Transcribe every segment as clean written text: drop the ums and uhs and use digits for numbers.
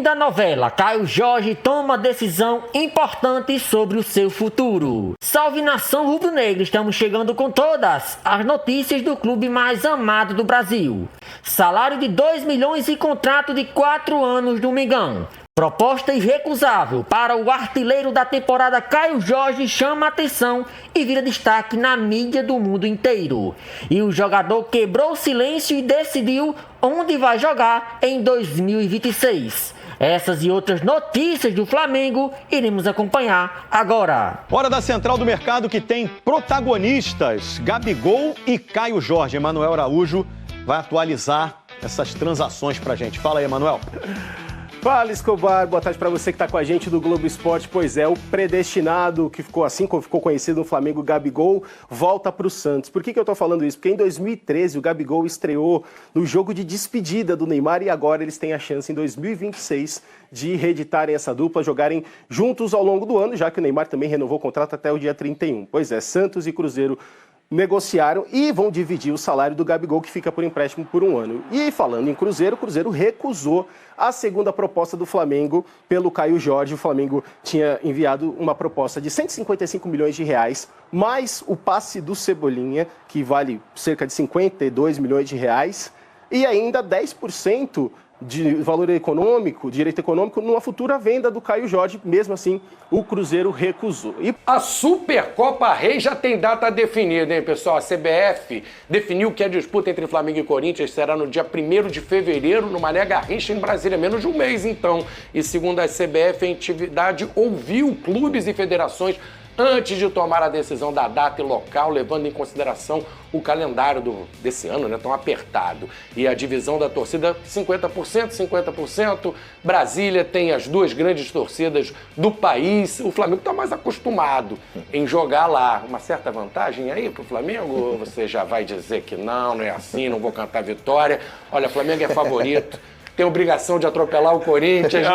da novela, Caio Jorge toma decisão importante sobre o seu futuro. Salve nação rubro-negra, estamos chegando com todas as notícias do clube mais amado do Brasil. Salário de 2 milhões e contrato de 4 anos do Mengão. Proposta irrecusável para o artilheiro da temporada Caio Jorge chama atenção e vira destaque na mídia do mundo inteiro. E o jogador quebrou o silêncio e decidiu onde vai jogar em 2026. Essas e outras notícias do Flamengo iremos acompanhar agora. Hora da Central do Mercado, que tem protagonistas, Gabigol e Caio Jorge. Emanuel Araújo vai atualizar essas transações pra gente. Fala aí, Emanuel. Fala, Escobar, boa tarde para você que está com a gente do Globo Esporte. Pois é, o predestinado, que ficou assim como ficou conhecido no Flamengo, Gabigol, volta para o Santos. Por que eu estou falando isso? Porque em 2013 o Gabigol estreou no jogo de despedida do Neymar e agora eles têm a chance em 2026 de reeditarem essa dupla, jogarem juntos ao longo do ano, já que o Neymar também renovou o contrato até o dia 31. Pois é, Santos e Cruzeiro negociaram e vão dividir o salário do Gabigol, que fica por empréstimo por 1 ano. E falando em Cruzeiro, o Cruzeiro recusou a segunda proposta do Flamengo pelo Caio Jorge. O Flamengo tinha enviado uma proposta de 155 milhões de reais, mais o passe do Cebolinha, que vale cerca de 52 milhões de reais, e ainda 10% de valor econômico, direito econômico, numa futura venda do Caio Jorge. Mesmo assim, o Cruzeiro recusou. E a Supercopa Rei já tem data definida, hein, pessoal? A CBF definiu que a disputa entre Flamengo e Corinthians será no dia 1º de fevereiro, no Mané Garrincha, em Brasília. Menos de um mês, então. E segundo a CBF, a entidade ouviu clubes e federações antes de tomar a decisão da data e local, levando em consideração o calendário desse ano, né, tão apertado. E a divisão da torcida, 50%, 50%. Brasília tem as duas grandes torcidas do país. O Flamengo está mais acostumado em jogar lá. Uma certa vantagem aí para o Flamengo? Ou você já vai dizer que não é assim, não vou cantar vitória? Olha, o Flamengo é favorito. Tem obrigação de atropelar o Corinthians,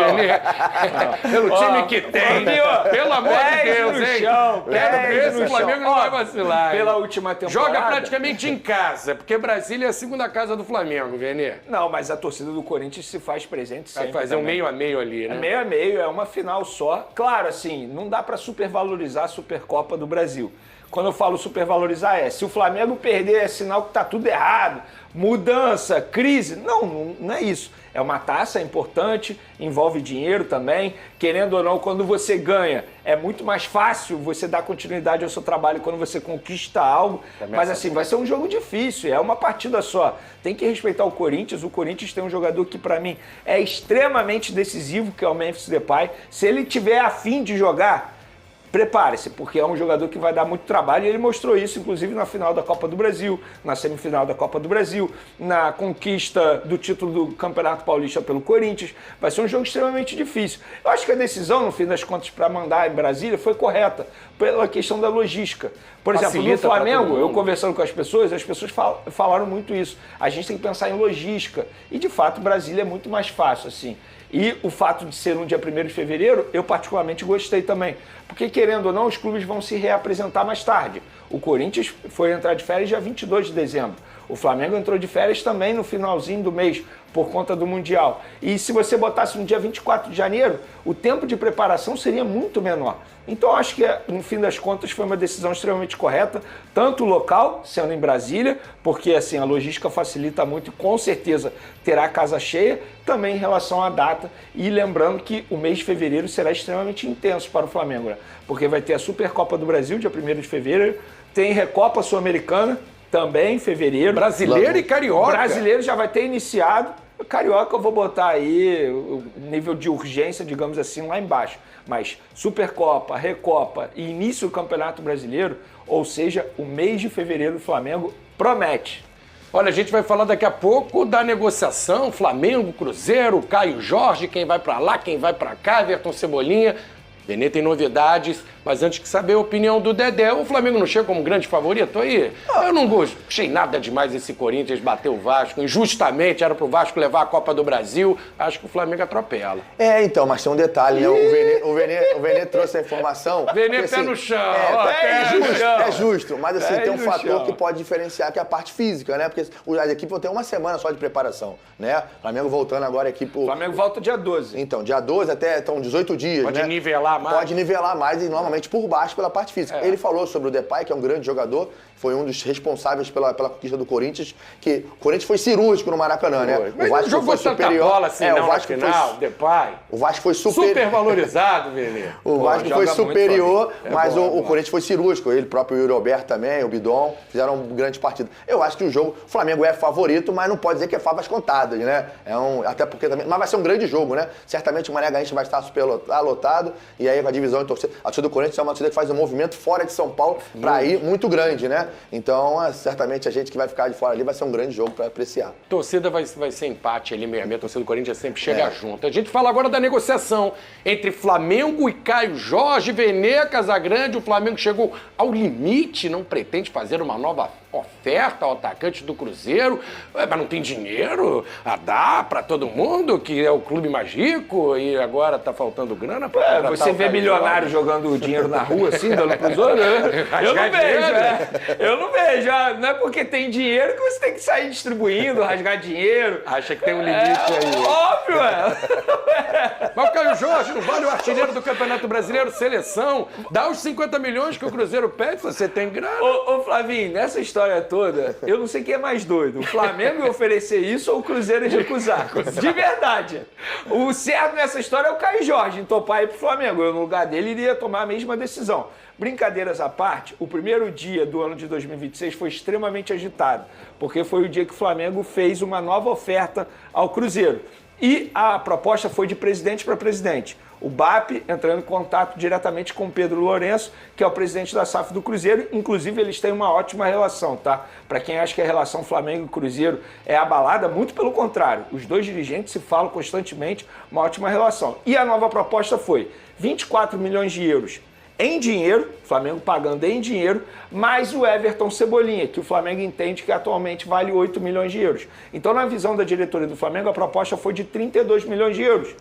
pelo time que tem. Pelo amor de Deus, hein? Quero ver se o Flamengo não vai vacilar. Pela última temporada. Joga praticamente em casa, porque Brasília é a segunda casa do Flamengo, Vene. Não, mas a torcida do Corinthians se faz presente sempre. Vai fazer um meio a meio ali, né? É meio a meio, é uma final só. Claro, assim, não dá pra supervalorizar a Supercopa do Brasil. Quando eu falo supervalorizar se o Flamengo perder é sinal que tá tudo errado, mudança, crise. Não é isso. É uma taça, é importante, envolve dinheiro também. Querendo ou não, quando você ganha, é muito mais fácil você dar continuidade ao seu trabalho quando você conquista algo. Mas assim, vai ser um jogo difícil, é uma partida só. Tem que respeitar o Corinthians. O Corinthians tem um jogador que, para mim, é extremamente decisivo, que é o Memphis Depay. Se ele tiver afim de jogar, prepare-se, porque é um jogador que vai dar muito trabalho e ele mostrou isso, inclusive, na final da Copa do Brasil, na semifinal da Copa do Brasil, na conquista do título do Campeonato Paulista pelo Corinthians. Vai ser um jogo extremamente difícil. Eu acho que a decisão, no fim das contas, para mandar em Brasília foi correta, pela questão da logística. Por exemplo, no Flamengo, eu conversando com as pessoas falaram muito isso. A gente tem que pensar em logística. E, de fato, Brasília é muito mais fácil, assim. E o fato de ser no dia 1º de fevereiro, eu particularmente gostei também. Porque, querendo ou não, os clubes vão se reapresentar mais tarde. O Corinthians foi entrar de férias dia 22 de dezembro. O Flamengo entrou de férias também no finalzinho do mês, por conta do Mundial. E se você botasse no dia 24 de janeiro, o tempo de preparação seria muito menor. Então, acho que, no fim das contas, foi uma decisão extremamente correta, tanto o local, sendo em Brasília, porque assim, a logística facilita muito e com certeza terá casa cheia, também em relação à data. E lembrando que o mês de fevereiro será extremamente intenso para o Flamengo, né? Porque vai ter a Supercopa do Brasil, dia 1º de fevereiro, tem Recopa Sul-Americana, também em fevereiro. Brasileiro e Carioca. Brasileiro já vai ter iniciado. Carioca eu vou botar aí o nível de urgência, digamos assim, lá embaixo. Mas Supercopa, Recopa e início do Campeonato Brasileiro, ou seja, o mês de fevereiro do Flamengo promete. Olha, a gente vai falar daqui a pouco da negociação Flamengo, Cruzeiro, Caio Jorge, quem vai pra lá, quem vai pra cá, Everton Cebolinha. Vene tem novidades, mas antes de saber a opinião do Dedé, o Flamengo não chega como grande favorito aí? Eu não achei nada demais esse Corinthians bater o Vasco, injustamente, era pro Vasco levar a Copa do Brasil, acho que o Flamengo atropela. Então, mas tem um detalhe, né? O Vene trouxe a informação... Vene porque, pé assim, no chão, é justo, mas assim, tem um fator que pode diferenciar, que é a parte física, né? Porque as equipes vão ter uma semana só de preparação, né? O Flamengo voltando agora aqui pro... O Flamengo volta dia 12. Então, dia 12 até, então, 18 dias, Pode né? nivelar mais? Pode nivelar mais e normalmente por baixo pela parte física. Ele falou sobre o Depay, que é um grande jogador, foi um dos responsáveis pela conquista do Corinthians, que o Corinthians foi cirúrgico no Maracanã, né? Mas o Vasco jogou foi superior. Bola assim, o Vasco final, Depay. O Vasco foi super valorizado, Vene. O Vasco foi superior, mas bom, o Corinthians foi cirúrgico. Ele próprio, o Yuri Alberto também, o Bidon, fizeram um grande partido. Eu acho que o jogo, o Flamengo é favorito, mas não pode dizer que é favas contadas, né? Até porque também, mas vai ser um grande jogo, né? Certamente o Mané Garrincha vai estar super lotado, e aí com a divisão em torcida. A torcida do Corinthians é uma torcida que faz um movimento fora de São Paulo para ir muito grande, né? Então, certamente a gente que vai ficar de fora ali vai ser um grande jogo para apreciar. A torcida vai ser empate ali meio a meio, a torcida do Corinthians sempre chega junto. A gente fala agora da negociação entre Flamengo e Caio Jorge, Vene, Casagrande. O Flamengo chegou ao limite, não pretende fazer uma nova oferta ao atacante do Cruzeiro, mas não tem dinheiro a dar para todo mundo, que é o clube mais rico e agora tá faltando grana para você vê milionário jogando dinheiro na rua assim, dando pros outros? Eu não vejo, Eu não vejo. Não é porque tem dinheiro que você tem que sair distribuindo, rasgar dinheiro. Acha que tem um limite aí. Óbvio, Mas o Caio Jorge não vale o artilheiro do Campeonato Brasileiro, seleção, dá os 50 milhões que o Cruzeiro pede, você tem grana. Ô Flavinho, nessa história toda, eu não sei quem é mais doido. O Flamengo oferecer isso ou o Cruzeiro recusar. De verdade. O certo nessa história é o Caio Jorge, em topar ir pro Flamengo. Eu, no lugar dele, iria tomar a mesma decisão. Brincadeiras à parte, o primeiro dia do ano de 2026 foi extremamente agitado, porque foi o dia que o Flamengo fez uma nova oferta ao Cruzeiro. E a proposta foi de presidente para presidente. O BAP entrando em contato diretamente com o Pedro Lourenço, que é o presidente da SAF do Cruzeiro. Inclusive, eles têm uma ótima relação, tá? Para quem acha que a relação Flamengo e Cruzeiro é abalada, muito pelo contrário. Os dois dirigentes se falam constantemente, uma ótima relação. E a nova proposta foi 24 milhões de euros em dinheiro, Flamengo pagando em dinheiro, mais o Everton Cebolinha, que o Flamengo entende que atualmente vale 8 milhões de euros. Então, na visão da diretoria do Flamengo, a proposta foi de 32 milhões de euros.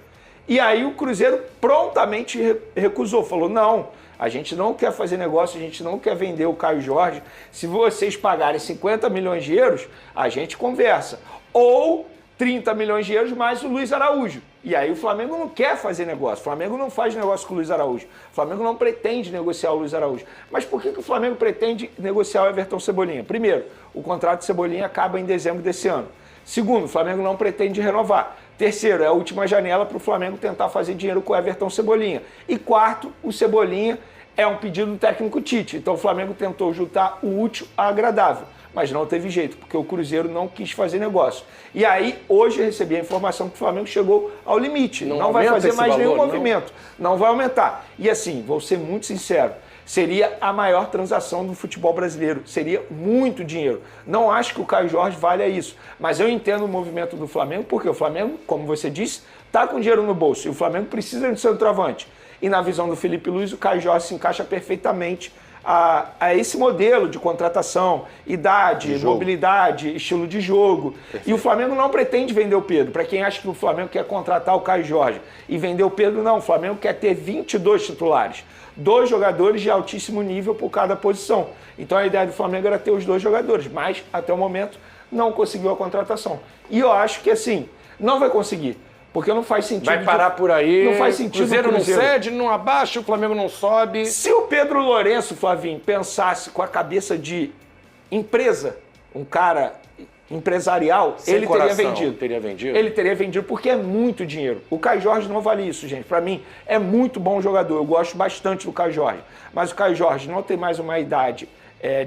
E aí o Cruzeiro prontamente recusou, falou, não, a gente não quer fazer negócio, a gente não quer vender o Caio Jorge, se vocês pagarem 50 milhões de euros, a gente conversa. Ou 30 milhões de euros mais o Luiz Araújo. E aí o Flamengo não quer fazer negócio, o Flamengo não faz negócio com o Luiz Araújo, o Flamengo não pretende negociar o Luiz Araújo. Mas por que o Flamengo pretende negociar o Everton Cebolinha? Primeiro, o contrato de Cebolinha acaba em dezembro desse ano. Segundo, o Flamengo não pretende renovar. Terceiro, é a última janela para o Flamengo tentar fazer dinheiro com o Everton Cebolinha. E quarto, o Cebolinha é um pedido do técnico Tite. Então o Flamengo tentou juntar o útil ao agradável, mas não teve jeito, porque o Cruzeiro não quis fazer negócio. E aí, hoje eu recebi a informação que o Flamengo chegou ao limite. Não vai fazer mais nenhum movimento. Não vai aumentar. E assim, vou ser muito sincero, seria a maior transação do futebol brasileiro. Seria muito dinheiro. Não acho que o Caio Jorge valha isso. Mas eu entendo o movimento do Flamengo, porque o Flamengo, como você disse, está com dinheiro no bolso. E o Flamengo precisa de centroavante. E na visão do Felipe Luiz, o Caio Jorge se encaixa perfeitamente a esse modelo de contratação, idade, mobilidade, estilo de jogo. Perfeito. E o Flamengo não pretende vender o Pedro. Para quem acha que o Flamengo quer contratar o Caio Jorge e vender o Pedro, não. O Flamengo quer ter 22 titulares. 2 jogadores de altíssimo nível por cada posição. Então a ideia do Flamengo era ter os 2 jogadores, mas até o momento não conseguiu a contratação. E eu acho que assim, não vai conseguir. Porque não faz sentido. Vai parar por aí. Não faz sentido. Cruzeiro não cede, não abaixa, o Flamengo não sobe. Se o Pedro Lourenço, Flavinho, pensasse com a cabeça de empresa, um cara empresarial, ele teria vendido. Ele teria vendido porque é muito dinheiro. O Caio Jorge não vale isso, gente. Para mim, é muito bom jogador. Eu gosto bastante do Caio Jorge. Mas o Caio Jorge não tem mais uma idade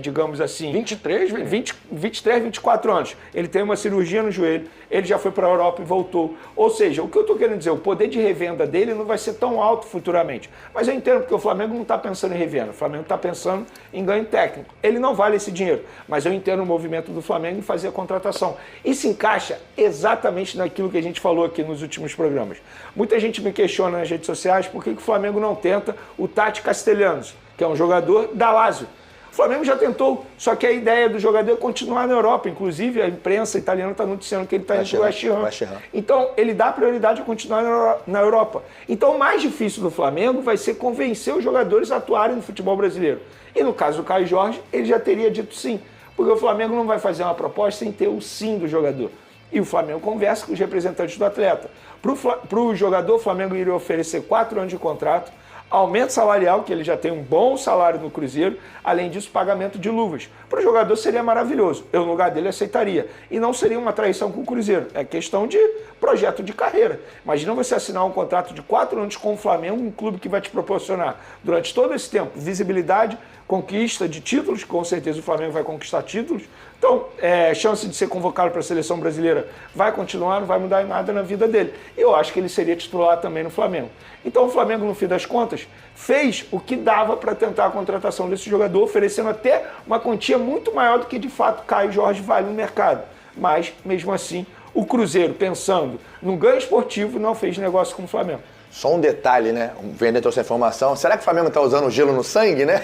digamos assim... 23, velho? 23, 24 anos. Ele tem uma cirurgia no joelho, ele já foi para a Europa e voltou. Ou seja, o que eu estou querendo dizer, o poder de revenda dele não vai ser tão alto futuramente. Mas eu entendo porque o Flamengo não está pensando em revenda, o Flamengo está pensando em ganho técnico. Ele não vale esse dinheiro, mas eu entendo o movimento do Flamengo em fazer a contratação. E se encaixa exatamente naquilo que a gente falou aqui nos últimos programas. Muita gente me questiona nas redes sociais por que o Flamengo não tenta o Tati Castellanos, que é um jogador da Lazio. O Flamengo já tentou, só que a ideia do jogador é continuar na Europa. Inclusive, a imprensa italiana está noticiando que ele está indo para o West Ham. Então, ele dá prioridade a continuar na Europa. Então, o mais difícil do Flamengo vai ser convencer os jogadores a atuarem no futebol brasileiro. E no caso do Caio Jorge, ele já teria dito sim. Porque o Flamengo não vai fazer uma proposta sem ter o sim do jogador. E o Flamengo conversa com os representantes do atleta. Para o jogador, o Flamengo iria oferecer 4 anos de contrato, aumento salarial, que ele já tem um bom salário no Cruzeiro, além disso, pagamento de luvas. Para o jogador seria maravilhoso, eu no lugar dele aceitaria. E não seria uma traição com o Cruzeiro, é questão de projeto de carreira. Imagina você assinar um contrato de 4 anos com o Flamengo, um clube que vai te proporcionar, durante todo esse tempo, visibilidade, conquista de títulos, com certeza o Flamengo vai conquistar títulos. Então, chance de ser convocado para a seleção brasileira vai continuar, não vai mudar em nada na vida dele. E eu acho que ele seria titular também no Flamengo. Então o Flamengo, no fim das contas, fez o que dava para tentar a contratação desse jogador, oferecendo até uma quantia muito maior do que de fato Caio Jorge vale no mercado. Mas, mesmo assim, o Cruzeiro, pensando no ganho esportivo, não fez negócio com o Flamengo. Só um detalhe, né? Vendo essa informação. Será que o Flamengo está usando gelo no sangue, né?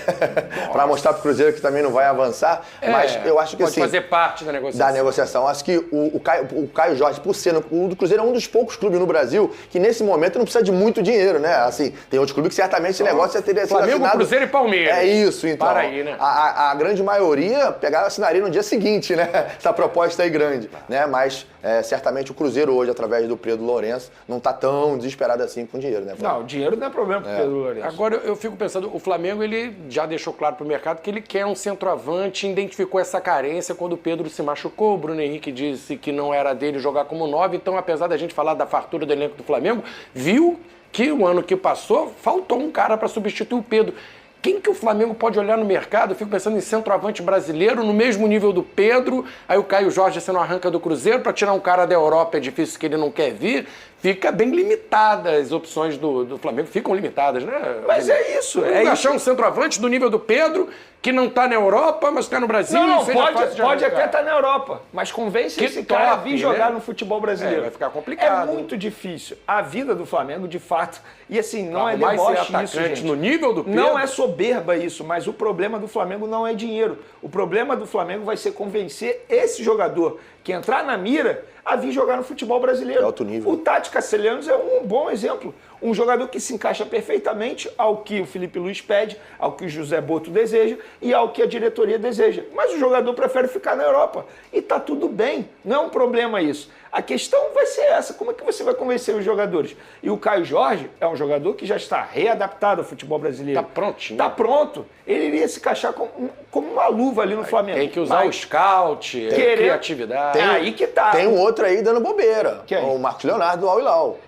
Para mostrar para o Cruzeiro que também não vai avançar. Mas eu acho que pode fazer parte da negociação. Da negociação. Acho que o Caio Jorge, por ser o do Cruzeiro, é um dos poucos clubes no Brasil que nesse momento não precisa de muito dinheiro, né? Assim, tem outros clubes que certamente esse negócio já teria sido Flamengo, assinado. Cruzeiro e Palmeiras. É isso, então. Para aí, né? A grande maioria assinaria no dia seguinte, né? Essa proposta aí grande, né? Mas certamente o Cruzeiro hoje, através do Pedro Lourenço, não está tão desesperado assim com dinheiro, né? Não, dinheiro não é problema para o Pedro Lourenço. Agora eu fico pensando, o Flamengo ele já deixou claro para o mercado que ele quer um centroavante, identificou essa carência quando o Pedro se machucou. O Bruno Henrique disse que não era dele jogar como 9, então apesar da gente falar da fartura do elenco do Flamengo, viu que o ano que passou faltou um cara para substituir o Pedro. Quem que o Flamengo pode olhar no mercado? Eu fico pensando em centroavante brasileiro, no mesmo nível do Pedro, aí o Caio Jorge sendo arranca do Cruzeiro, para tirar um cara da Europa é difícil que ele não quer vir, fica bem limitada as opções do Flamengo, ficam limitadas, né? Mas é isso. Achar um centroavante do nível do Pedro, que não está na Europa, mas está no Brasil. Não, pode até estar na Europa, mas convence esse cara a vir jogar no futebol brasileiro. Vai ficar complicado. É muito difícil. A vida do Flamengo, de fato, e assim, não é deboche isso, gente. No nível do Pedro. Não é soberba isso, mas o problema do Flamengo não é dinheiro. O problema do Flamengo vai ser convencer esse jogador que entrar na mira a vir jogar no futebol brasileiro. É alto nível. O Tati Castellanos é um bom exemplo. Um jogador que se encaixa perfeitamente ao que o Felipe Luiz pede, ao que o José Boto deseja e ao que a diretoria deseja. Mas o jogador prefere ficar na Europa. E tá tudo bem, não é um problema isso. A questão vai ser essa, como é que você vai convencer os jogadores? E o Caio Jorge é um jogador que já está readaptado ao futebol brasileiro. Tá prontinho. Tá pronto. Ele iria se encaixar como uma luva ali no Flamengo. Tem que usar o scout, a criatividade. Aí que tá. Tem um outro aí dando bobeira. Quem? O Marcos Leonardo do Al Hilal.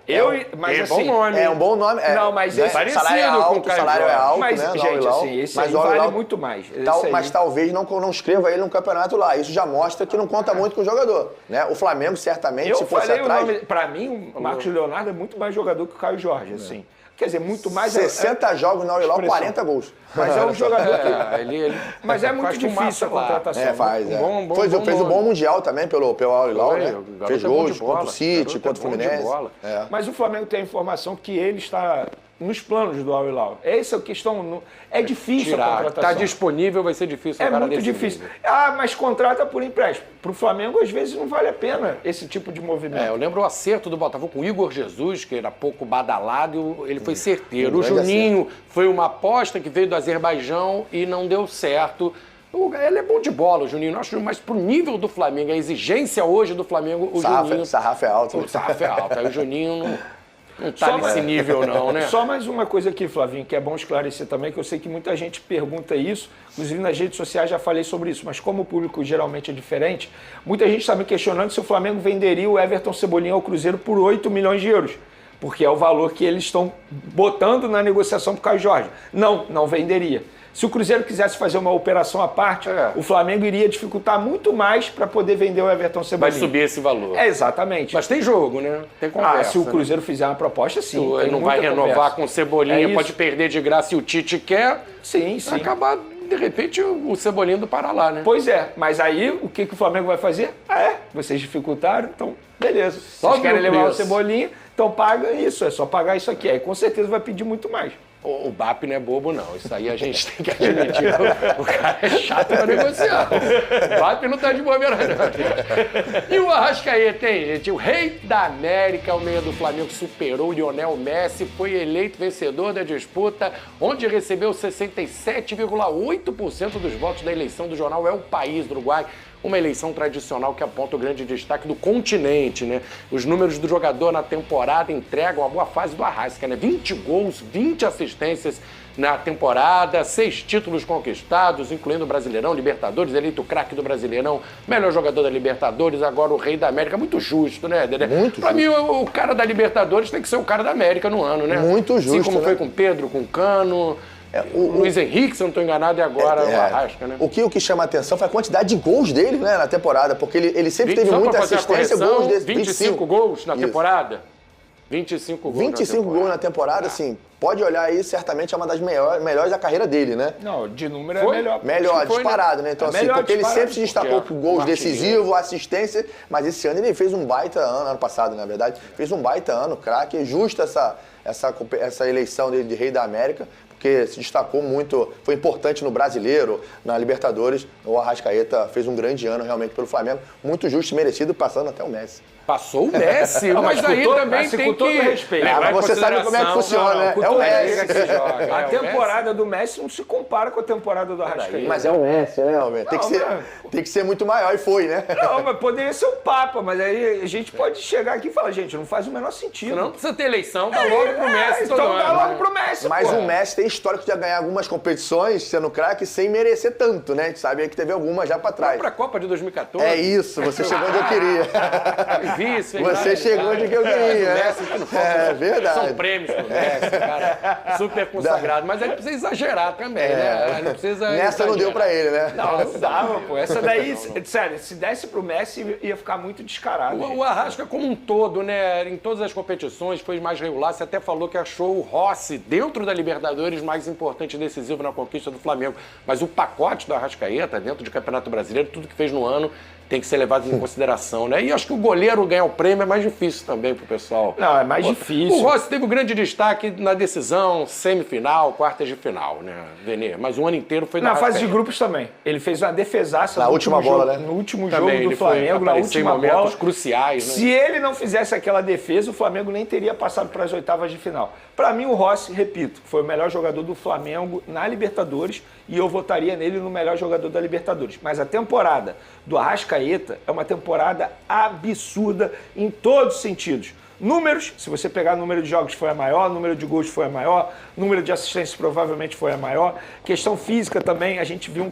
Mas assim, bom nome. É um bom nome. Não, mas né? esse parecido salário é alto, com o Caio salário é Jorge. alto, Mas, né? do Al gente, Hilal. assim, esse Mas aí o Al vale Hilal- muito mais. Mas talvez não escreva ele no campeonato lá. Isso já mostra que não conta muito com o jogador. Né? O Flamengo, certamente, se fosse atrás... Pra mim, o Marcos Leonardo é muito mais jogador que o Caio Jorge, assim. Quer dizer, muito mais... 60 jogos no Al Hilal, expressão. 40 gols. Mas é um jogador que... Mas é muito faz difícil fumaça a lá. contratação. Faz. Fez Fez um bom Mundial também pelo Al Hilal, Foi, né? o garoto Fez é bom gols de bola. contra o City, O garoto contra o é bom de Fluminense. bola. Mas o Flamengo tem a informação que ele está nos planos do Al Hilal. Essa é a questão. É difícil a contratação. Está disponível, vai ser difícil. É muito difícil. Mas contrata por empréstimo. Para o Flamengo, às vezes, não vale a pena esse tipo de movimento. Eu lembro o acerto do Botafogo com o Igor Jesus, que era pouco badalado, ele foi certeiro. O grande Juninho foi uma aposta que veio do Azerbaijão e não deu certo. Ele é bom de bola, o Juninho, mas pro nível do Flamengo, a exigência hoje do Flamengo, o Juninho... Sarrafo é alto. O sarrafo é alto, aí o Juninho não tá nesse nível não, né? Só mais uma coisa aqui, Flavinho, que é bom esclarecer também, que eu sei que muita gente pergunta isso, inclusive nas redes sociais já falei sobre isso, mas como o público geralmente é diferente, muita gente está me questionando se o Flamengo venderia o Everton Cebolinha ao Cruzeiro por 8 milhões de euros, porque é o valor que eles estão botando na negociação para o Caio Jorge. Não venderia. Se o Cruzeiro quisesse fazer uma operação à parte, o Flamengo iria dificultar muito mais para poder vender o Everton Cebolinha. Vai subir esse valor. Exatamente. Mas tem jogo, né? Tem conversa. Se o Cruzeiro fizer uma proposta, sim. Ele não vai renovar com o Cebolinha, pode perder de graça e o Tite quer. Sim. Vai acabar, de repente, o Cebolinha do para lá, né? Pois é, mas aí o que o Flamengo vai fazer? Vocês dificultaram, então beleza. Vocês querem levar o Cebolinha, então paga isso, é só pagar isso aqui. Aí com certeza vai pedir muito mais. O BAP não é bobo, não. Isso aí a gente tem que admitir. O cara é chato pra negociar. O BAP não tá de bobeira, não, gente. E o Arrascaeta, hein, gente? O rei da América, o meia do Flamengo, superou o Lionel Messi, foi eleito vencedor da disputa, onde recebeu 67,8% dos votos da eleição do jornal É o País do Uruguai. Uma eleição tradicional que aponta o grande destaque do continente, né? Os números do jogador na temporada entregam a boa fase do Arrasca, né? 20 gols, 20 assistências na temporada, 6 títulos conquistados, incluindo o Brasileirão, Libertadores, eleito craque do Brasileirão, melhor jogador da Libertadores, agora o rei da América. Muito justo, né, Dedé? Muito pra justo. mim, o cara da Libertadores tem que ser o cara da América no ano, né? Muito justo, assim como né? foi com o Pedro, com o Cano... O Luiz Henrique, se eu não estou enganado, e agora o Arrasca, né? O que chama a atenção foi a quantidade de gols dele, né, na temporada, porque ele sempre teve muita assistência, gols desse 25 gols na temporada? 25 gols 25 gols na temporada, assim, pode olhar aí, certamente é uma das melhores da carreira dele, né? Não, de número é melhor. Melhor, disparado, né? Então, assim, porque ele sempre se destacou por gols decisivos, assistência, mas esse ano ele fez um baita ano passado, na verdade, fez um baita ano, craque, é justa essa eleição dele de rei da América, porque se destacou muito, foi importante no Brasileiro, na Libertadores. O Arrascaeta fez um grande ano realmente pelo Flamengo, muito justo e merecido, passando até o Messi. Passou o Messi, mas aí também tem que... respeito. Mas você sabe como é que funciona, né? É o Messi que joga. A temporada do Messi não se compara com a temporada do Arrascaeta. Mas é o Messi, né, Alberto? Tem que ser muito maior, e foi, né? Não, mas poderia ser o Papa, mas aí a gente pode chegar aqui e falar, gente, não faz o menor sentido. Não precisa ter eleição, dá logo pro Messi todo ano. Então dá logo pro Messi, Mas o Messi tem histórico de ganhar algumas competições, sendo craque, sem merecer tanto, né? A gente sabe que teve algumas já pra trás. Pra Copa de 2014. É isso, você chegou onde eu queria. Você chegou onde eu queria. É verdade. São prêmios pro Messi, cara. Super consagrado. Mas ele precisa exagerar também, né? Não precisa Nessa não deu pra ele, né? Não dava, pô. Essa daí, sério, se desse pro Messi, ia ficar muito descarado. O Arrasca como um todo, né? Em todas as competições, foi mais regular. Você até falou que achou o Rossi, dentro da Libertadores, mais importante e decisivo na conquista do Flamengo. Mas o pacote do Arrascaeta, dentro do Campeonato Brasileiro, tudo que fez no ano, tem que ser levado em consideração, né? E acho que o goleiro ganhar o prêmio é mais difícil também pro pessoal. Não, é mais difícil. O Rossi teve um grande destaque na decisão, semifinal, quartas de final, né, Venê? Mas o ano inteiro foi na fase de grupos também. Ele fez uma defesaça na última bola, né? No último também, jogo do Flamengo, na última bola. Cruciais, né? Se ele não fizesse aquela defesa, o Flamengo nem teria passado para as oitavas de final. Para mim, o Rossi, repito, foi o melhor jogador do Flamengo na Libertadores e eu votaria nele no melhor jogador da Libertadores. Mas a temporada do Arrascaeta é uma temporada absurda em todos os sentidos. Números, se você pegar o número de jogos foi a maior, número de gols foi a maior, número de assistências provavelmente foi a maior. Questão física também, a gente viu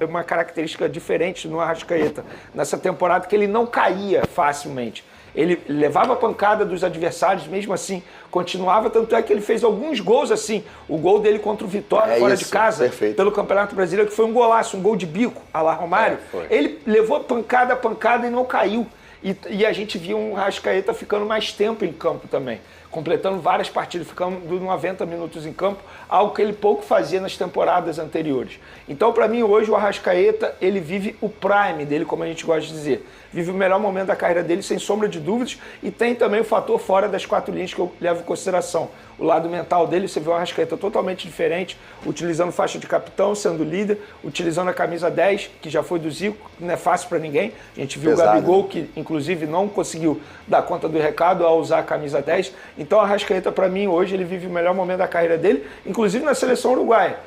uma característica diferente no Arrascaeta nessa temporada, que ele não caía facilmente. Ele levava a pancada dos adversários, mesmo assim, continuava, tanto é que ele fez alguns gols assim. O gol dele contra o Vitória, fora de casa, pelo Campeonato Brasileiro, que foi um golaço, um gol de bico, a lá Romário. Ele levou pancada a pancada e não caiu. E a gente viu um Arrascaeta ficando mais tempo em campo também, completando várias partidas, ficando 90 minutos em campo, algo que ele pouco fazia nas temporadas anteriores. Então, para mim, hoje, o Arrascaeta, ele vive o prime dele, como a gente gosta de dizer. Vive o melhor momento da carreira dele, sem sombra de dúvidas, e tem também o fator fora das quatro linhas que eu levo em consideração. O lado mental dele, você vê o Arrascaeta totalmente diferente, utilizando faixa de capitão, sendo líder, utilizando a camisa 10, que já foi do Zico, não é fácil para ninguém. A gente viu o Gabigol, que inclusive não conseguiu dar conta do recado ao usar a camisa 10. Então, o Arrascaeta, para mim, hoje, ele vive o melhor momento da carreira dele, inclusive na seleção uruguaia,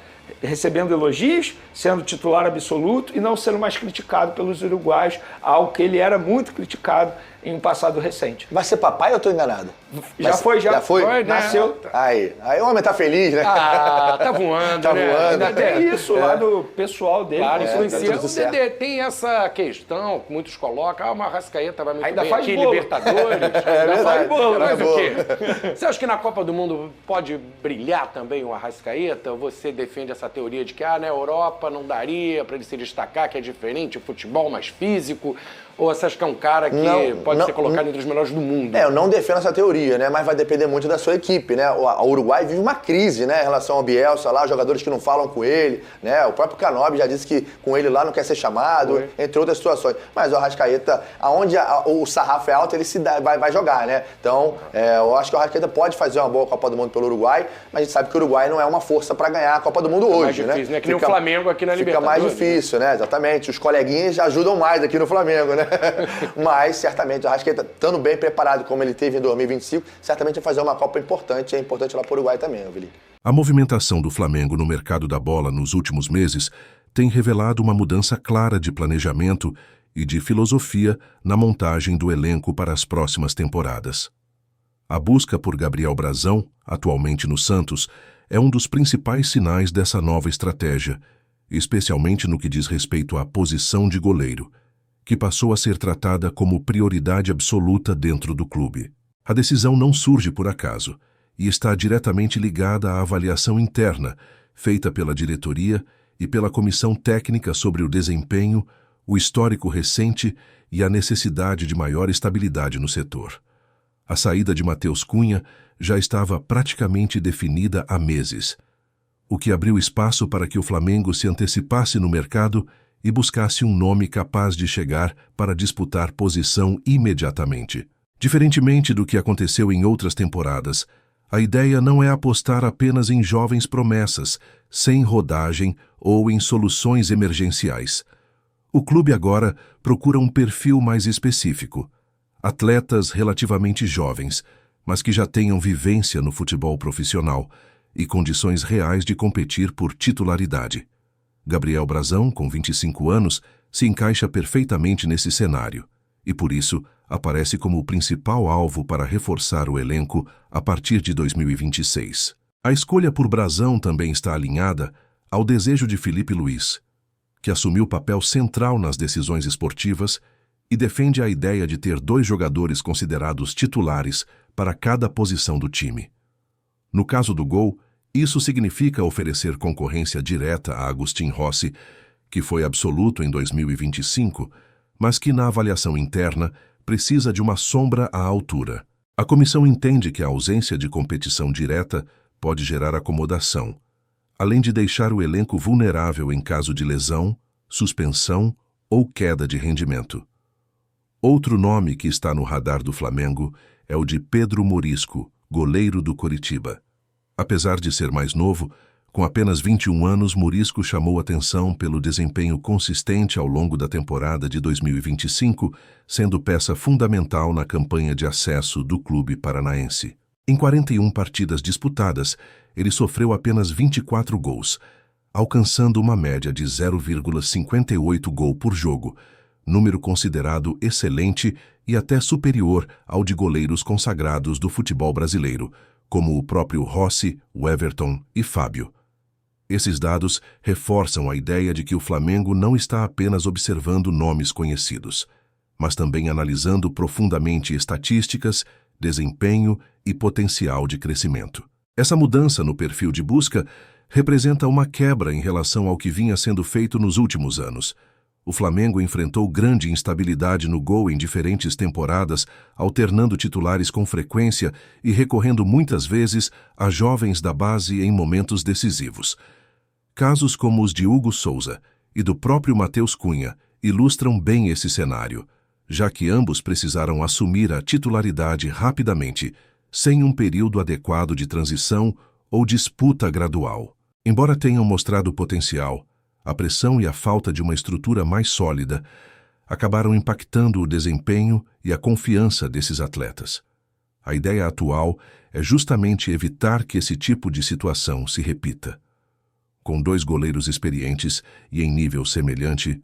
recebendo elogios, sendo titular absoluto e não sendo mais criticado pelos uruguaios, algo que ele era muito criticado em um passado recente. Vai ser papai ou eu tô enganado? Já foi. Já foi? Nasceu. Aí o homem tá feliz, né? Tá voando, tá né? voando. Ainda tem isso lá do pessoal dele. Claro, influencia. Tá O Dedê tem essa questão que muitos colocam, uma Arrascaeta vai muito ainda bem faz aqui, bolo. Libertadores. Ainda faz bolo. Mas o quê? Você acha que na Copa do Mundo pode brilhar também o Arrascaeta? Ou você defende essa essa teoria de que na Europa não daria para ele se destacar, que é diferente, o futebol mais físico? Ou você acha que é um cara que pode ser colocado entre os melhores do mundo? Eu não defendo essa teoria, né? Mas vai depender muito da sua equipe, né? O Uruguai vive uma crise, né? Em relação ao Bielsa lá, jogadores que não falam com ele, né? O próprio Canóbio já disse que com ele lá não quer ser chamado, entre outras situações. Mas o Arrascaeta, aonde o sarrafo é alto, ele vai jogar, né? Então, eu acho que o Arrascaeta pode fazer uma boa Copa do Mundo pelo Uruguai, mas a gente sabe que o Uruguai não é uma força para ganhar a Copa do Mundo hoje, mais difícil, né? Que nem o Flamengo aqui na Libertadores. Fica mais difícil, né? Exatamente. Os coleguinhas já ajudam mais aqui no Flamengo, né? Mas, certamente, o Arrascaeta, estando bem preparado como ele teve em 2025, certamente vai fazer uma Copa importante, é importante lá para o Uruguai também, Vili. A movimentação do Flamengo no mercado da bola nos últimos meses tem revelado uma mudança clara de planejamento e de filosofia na montagem do elenco para as próximas temporadas. A busca por Gabriel Brazão, atualmente no Santos, é um dos principais sinais dessa nova estratégia, especialmente no que diz respeito à posição de goleiro, que passou a ser tratada como prioridade absoluta dentro do clube. A decisão não surge por acaso e está diretamente ligada à avaliação interna feita pela diretoria e pela comissão técnica sobre o desempenho, o histórico recente e a necessidade de maior estabilidade no setor. A saída de Matheus Cunha já estava praticamente definida há meses, o que abriu espaço para que o Flamengo se antecipasse no mercado e buscasse um nome capaz de chegar para disputar posição imediatamente. Diferentemente do que aconteceu em outras temporadas, a ideia não é apostar apenas em jovens promessas, sem rodagem ou em soluções emergenciais. O clube agora procura um perfil mais específico. Atletas relativamente jovens, mas que já tenham vivência no futebol profissional e condições reais de competir por titularidade. Gabriel Brazão, com 25 anos, se encaixa perfeitamente nesse cenário e, por isso, aparece como o principal alvo para reforçar o elenco a partir de 2026. A escolha por Brazão também está alinhada ao desejo de Felipe Luiz, que assumiu papel central nas decisões esportivas e defende a ideia de ter 2 jogadores considerados titulares para cada posição do time. No caso do gol, isso significa oferecer concorrência direta a Agustin Rossi, que foi absoluto em 2025, mas que na avaliação interna precisa de uma sombra à altura. A comissão entende que a ausência de competição direta pode gerar acomodação, além de deixar o elenco vulnerável em caso de lesão, suspensão ou queda de rendimento. Outro nome que está no radar do Flamengo é o de Pedro Morisco, goleiro do Coritiba. Apesar de ser mais novo, com apenas 21 anos, Morisco chamou atenção pelo desempenho consistente ao longo da temporada de 2025, sendo peça fundamental na campanha de acesso do clube paranaense. Em 41 partidas disputadas, ele sofreu apenas 24 gols, alcançando uma média de 0,58 gol por jogo, número considerado excelente e até superior ao de goleiros consagrados do futebol brasileiro, como o próprio Rossi, o Everton e Fábio. Esses dados reforçam a ideia de que o Flamengo não está apenas observando nomes conhecidos, mas também analisando profundamente estatísticas, desempenho e potencial de crescimento. Essa mudança no perfil de busca representa uma quebra em relação ao que vinha sendo feito nos últimos anos. O Flamengo enfrentou grande instabilidade no gol em diferentes temporadas, alternando titulares com frequência e recorrendo muitas vezes a jovens da base em momentos decisivos. Casos como os de Hugo Souza e do próprio Matheus Cunha ilustram bem esse cenário, já que ambos precisaram assumir a titularidade rapidamente, sem um período adequado de transição ou disputa gradual. Embora tenham mostrado potencial, a pressão e a falta de uma estrutura mais sólida acabaram impactando o desempenho e a confiança desses atletas. A ideia atual é justamente evitar que esse tipo de situação se repita. Com 2 goleiros experientes e em nível semelhante,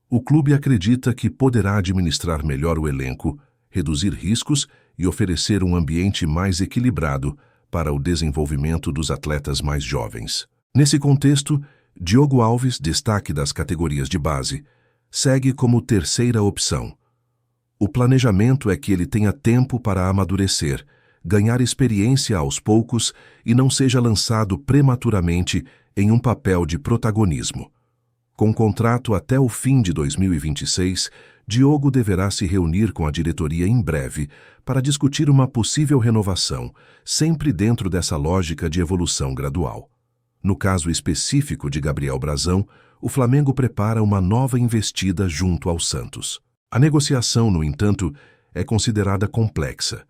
o clube acredita que poderá administrar melhor o elenco, reduzir riscos e oferecer um ambiente mais equilibrado para o desenvolvimento dos atletas mais jovens. Nesse contexto, Diogo Alves, destaque das categorias de base, segue como terceira opção. O planejamento é que ele tenha tempo para amadurecer, ganhar experiência aos poucos e não seja lançado prematuramente em um papel de protagonismo. Com contrato até o fim de 2026, Diogo deverá se reunir com a diretoria em breve para discutir uma possível renovação, sempre dentro dessa lógica de evolução gradual. No caso específico de Gabriel Brazão, o Flamengo prepara uma nova investida junto ao Santos. A negociação, no entanto, é considerada complexa,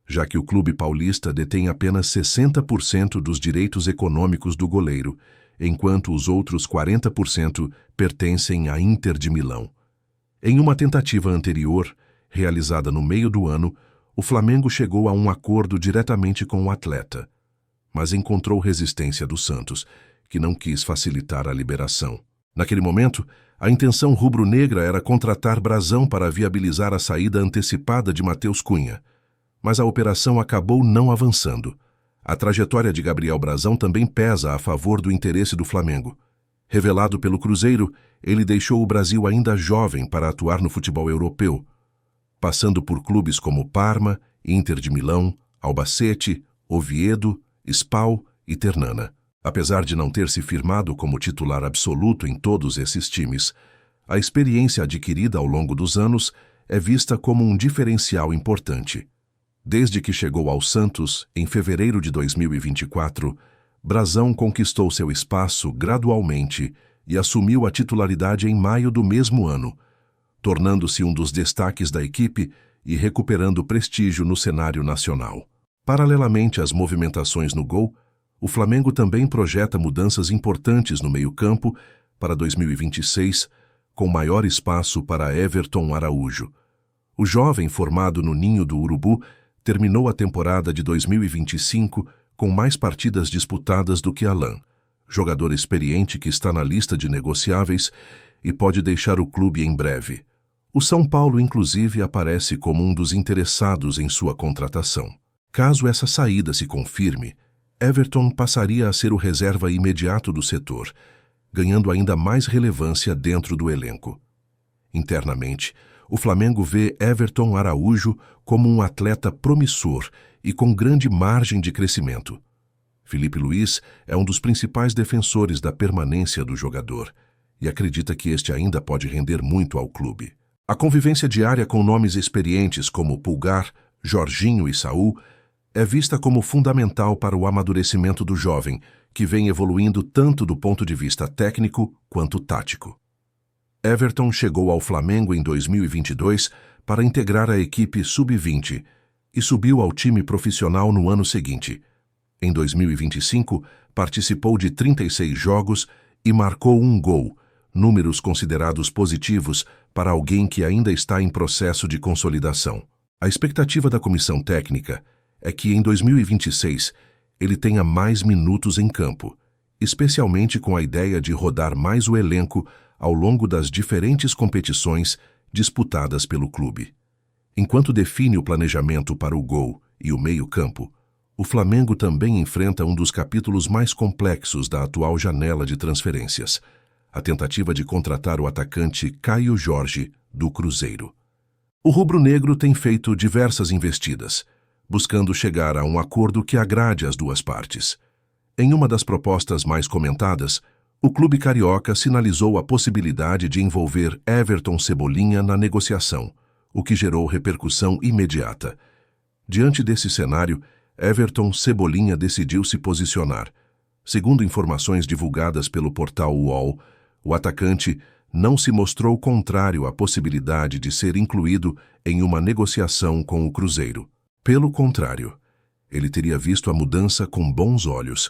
já que o clube paulista detém apenas 60% dos direitos econômicos do goleiro, enquanto os outros 40% pertencem à Inter de Milão. Em uma tentativa anterior, realizada no meio do ano, o Flamengo chegou a um acordo diretamente com o atleta, mas encontrou resistência do Santos, que não quis facilitar a liberação. Naquele momento, a intenção rubro-negra era contratar Brazão para viabilizar a saída antecipada de Matheus Cunha, mas a operação acabou não avançando. A trajetória de Gabriel Brazão também pesa a favor do interesse do Flamengo. Revelado pelo Cruzeiro, ele deixou o Brasil ainda jovem para atuar no futebol europeu, passando por clubes como Parma, Inter de Milão, Albacete, Oviedo, Spal e Ternana. Apesar de não ter se firmado como titular absoluto em todos esses times, a experiência adquirida ao longo dos anos é vista como um diferencial importante. Desde que chegou ao Santos, em fevereiro de 2024, Brazão conquistou seu espaço gradualmente e assumiu a titularidade em maio do mesmo ano, tornando-se um dos destaques da equipe e recuperando prestígio no cenário nacional. Paralelamente às movimentações no gol, o Flamengo também projeta mudanças importantes no meio-campo para 2026, com maior espaço para Everton Araújo. O jovem formado no Ninho do Urubu terminou a temporada de 2025 com mais partidas disputadas do que Alan, jogador experiente que está na lista de negociáveis e pode deixar o clube em breve. O São Paulo, inclusive, aparece como um dos interessados em sua contratação. Caso essa saída se confirme, Everton passaria a ser o reserva imediato do setor, ganhando ainda mais relevância dentro do elenco. Internamente, o Flamengo vê Everton Araújo como um atleta promissor e com grande margem de crescimento. Felipe Luiz é um dos principais defensores da permanência do jogador e acredita que este ainda pode render muito ao clube. A convivência diária com nomes experientes como Pulgar, Jorginho e Saul é vista como fundamental para o amadurecimento do jovem, que vem evoluindo tanto do ponto de vista técnico quanto tático. Everton chegou ao Flamengo em 2022 para integrar a equipe sub-20 e subiu ao time profissional no ano seguinte. Em 2025, participou de 36 jogos e marcou um gol, números considerados positivos para alguém que ainda está em processo de consolidação. A expectativa da comissão técnica é que em 2026 ele tenha mais minutos em campo, especialmente com a ideia de rodar mais o elenco ao longo das diferentes competições disputadas pelo clube. Enquanto define o planejamento para o gol e o meio-campo, o Flamengo também enfrenta um dos capítulos mais complexos da atual janela de transferências, a tentativa de contratar o atacante Caio Jorge, do Cruzeiro. O rubro-negro tem feito diversas investidas, buscando chegar a um acordo que agrade as duas partes. Em uma das propostas mais comentadas, o clube carioca sinalizou a possibilidade de envolver Everton Cebolinha na negociação, o que gerou repercussão imediata. Diante desse cenário, Everton Cebolinha decidiu se posicionar. Segundo informações divulgadas pelo portal UOL, o atacante não se mostrou contrário à possibilidade de ser incluído em uma negociação com o Cruzeiro. Pelo contrário, ele teria visto a mudança com bons olhos,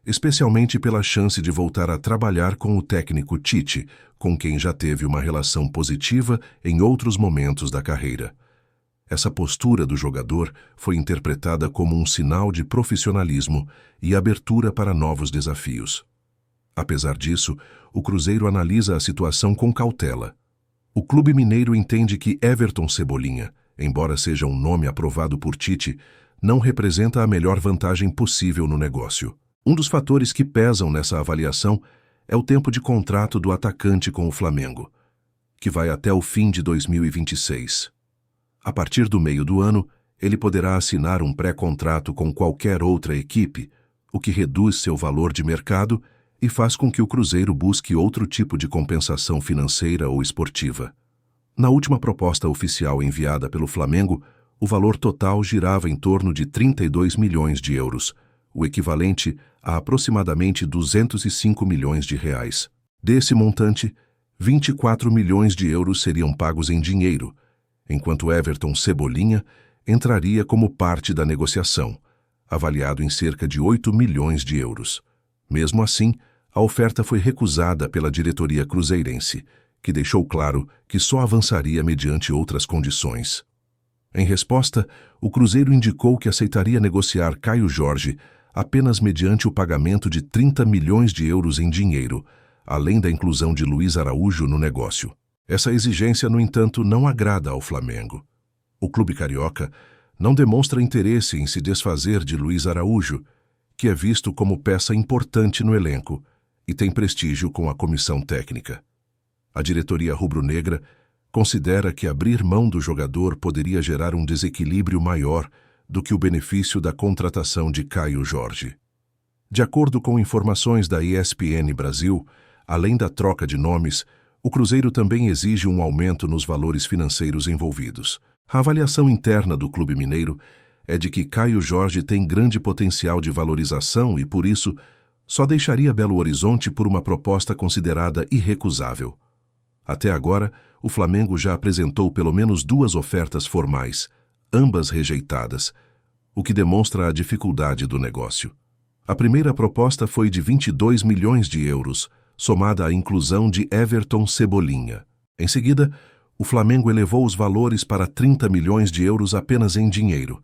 especialmente pela chance de voltar a trabalhar com o técnico Tite, com quem já teve uma relação positiva em outros momentos da carreira. Essa postura do jogador foi interpretada como um sinal de profissionalismo e abertura para novos desafios. Apesar disso, o Cruzeiro analisa a situação com cautela. O clube mineiro entende que Everton Cebolinha, embora seja um nome aprovado por Tite, não representa a melhor vantagem possível no negócio. Um dos fatores que pesam nessa avaliação é o tempo de contrato do atacante com o Flamengo, que vai até o fim de 2026. A partir do meio do ano, ele poderá assinar um pré-contrato com qualquer outra equipe, o que reduz seu valor de mercado e faz com que o Cruzeiro busque outro tipo de compensação financeira ou esportiva. Na última proposta oficial enviada pelo Flamengo, o valor total girava em torno de 32 milhões de euros, o equivalente a aproximadamente 205 milhões de reais. Desse montante, 24 milhões de euros seriam pagos em dinheiro, enquanto Everton Cebolinha entraria como parte da negociação, avaliado em cerca de 8 milhões de euros. Mesmo assim, a oferta foi recusada pela diretoria cruzeirense, que deixou claro que só avançaria mediante outras condições. Em resposta, o Cruzeiro indicou que aceitaria negociar Caio Jorge apenas mediante o pagamento de 30 milhões de euros em dinheiro, além da inclusão de Luiz Araújo no negócio. Essa exigência, no entanto, não agrada ao Flamengo. O clube carioca não demonstra interesse em se desfazer de Luiz Araújo, que é visto como peça importante no elenco e tem prestígio com a comissão técnica. A diretoria rubro-negra considera que abrir mão do jogador poderia gerar um desequilíbrio maior do que o benefício da contratação de Caio Jorge. De acordo com informações da ESPN Brasil, além da troca de nomes, o Cruzeiro também exige um aumento nos valores financeiros envolvidos. A avaliação interna do clube mineiro é de que Caio Jorge tem grande potencial de valorização e, por isso, só deixaria Belo Horizonte por uma proposta considerada irrecusável. Até agora, o Flamengo já apresentou pelo menos 2 ofertas formais, ambas rejeitadas, o que demonstra a dificuldade do negócio. A primeira proposta foi de 22 milhões de euros, somada à inclusão de Everton Cebolinha. Em seguida, o Flamengo elevou os valores para 30 milhões de euros apenas em dinheiro,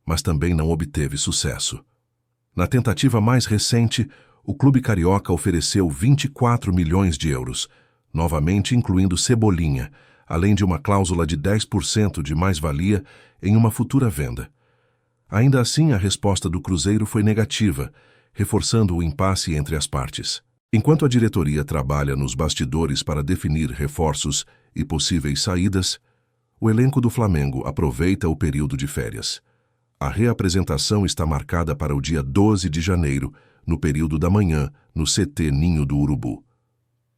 mas também não obteve sucesso. Na tentativa mais recente, o clube carioca ofereceu 24 milhões de euros, novamente incluindo Cebolinha, além de uma cláusula de 10% de mais-valia em uma futura venda. Ainda assim, a resposta do Cruzeiro foi negativa, reforçando o impasse entre as partes. Enquanto a diretoria trabalha nos bastidores para definir reforços e possíveis saídas, o elenco do Flamengo aproveita o período de férias. A reapresentação está marcada para o dia 12 de janeiro, no período da manhã, no CT Ninho do Urubu.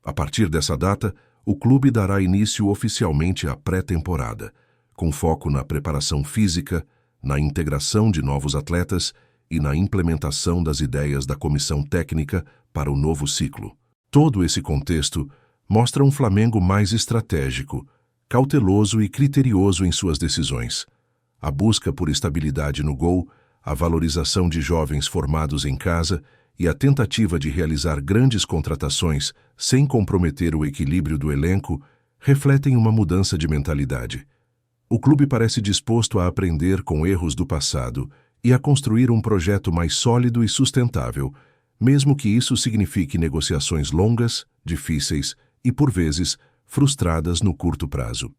A partir dessa data, o clube dará início oficialmente à pré-temporada, com foco na preparação física, na integração de novos atletas e na implementação das ideias da comissão técnica para o novo ciclo. Todo esse contexto mostra um Flamengo mais estratégico, cauteloso e criterioso em suas decisões. A busca por estabilidade no gol, a valorização de jovens formados em casa e a tentativa de realizar grandes contratações sem comprometer o equilíbrio do elenco refletem uma mudança de mentalidade. O clube parece disposto a aprender com erros do passado e a construir um projeto mais sólido e sustentável, mesmo que isso signifique negociações longas, difíceis e, por vezes, frustradas no curto prazo.